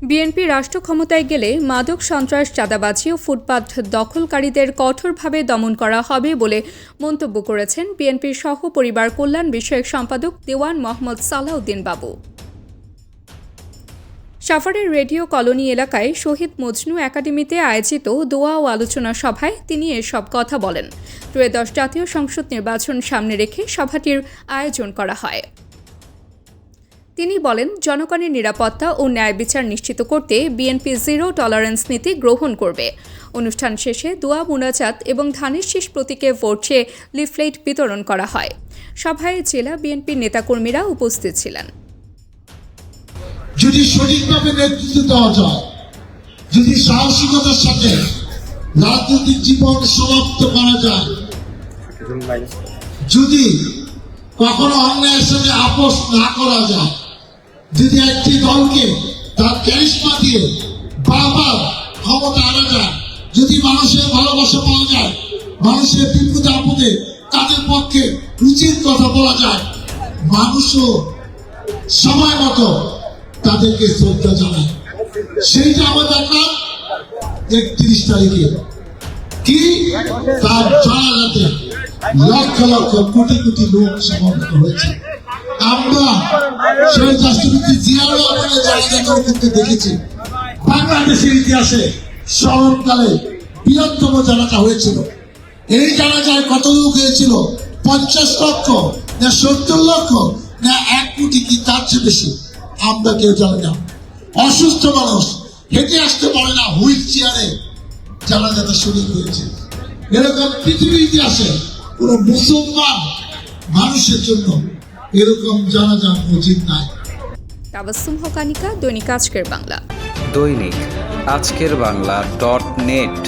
BNP রাষ্ট্র ক্ষমতায় গেলে মাদক সন্ত্রাস, চাঁদাবাজি ও ফুটপাত দখলকারীদের কঠোরভাবে দমন করা হবে বলে মন্তব্য করেছেন বিএনপির সহ পরিবার কল্যাণ বিষয়ক সম্পাদক দেওয়ান মোহাম্মদ সালাউদ্দিন বাবু। সাভারের রেডিও কলোনি এলাকায় শহীদ মজনু একাডেমিতে আয়োজিত দোয়া ও আলোচনা সভায় তিনি এসব কথা বলেন। ত্রয়োদশ জাতীয় সংসদ নির্বাচন সামনে রেখে সভাটির আয়োজন করা হয়। তিনি বলেন, জনগণের নিরাপত্তা ও ন্যায় বিচার নিশ্চিত করতে বিএনপি জিরো টলারেন্স নীতি গ্রহণ করবে। অনুষ্ঠান শেষে দোয়া মুনাজাত এবং ধানের শীষ প্রতীকে ভোট চেয়ে লিফলেট বিতরণ করা হয়। সভায় জেলা বিএনপির নেতাকর্মীরা উপস্থিত ছিলেন। যদি সঠিকভাবে নেতৃত্ব দেওয়া যায়, যদি সাহসিকতার সাথে রাজনৈতিক জীবন সমাপ্ত করা যায়, যদি কখনো অন্যায়ের সাথে আপোষ না করা যায়, যদি একটি দলকে তার ক্যারিশমা দিয়ে বারবার ক্ষমতা আনা যায়, যদি মানুষের ভালোবাসা পাওয়া যায়, মানুষের বিপদে আপদে তাদের পক্ষে উচিত কথা বলা যায়, মানুষও সময় মতো তাদেরকে শ্রদ্ধা জানায়। সেইটা আমরা দেখলাম 31 তারিখে কি তার জানালাতে লক্ষ লক্ষ কোটি কোটি লোক সমবেত হয়েছে। আমরা সেই রাষ্ট্রপতি জিয়া রহমানের জায়গা করতে দেখেছি। বাংলাদেশের ইতিহাসে স্মরণকালে বৃহত্তম জানাজা হয়েছিল। এই জানাজায় কত লোক হয়েছিল? 50 লক্ষ না 70 লক্ষ না 1 কোটি, কি তার চেয়ে বেশি আমরা কেউ জানি না। অসুস্থ মানুষ হেঁটে আসতে পারে না, হুইল চেয়ারে জানাজাটা শরীর হয়েছে। এরকম পৃথিবীর ইতিহাসে কোন মুসলমান মানুষের জন্য এরকম জানাজা উচিত নাই। তাবাসসুম হকানিকা, দৈনিক আজকের বাংলা। দৈনিক আজকের বাংলা .net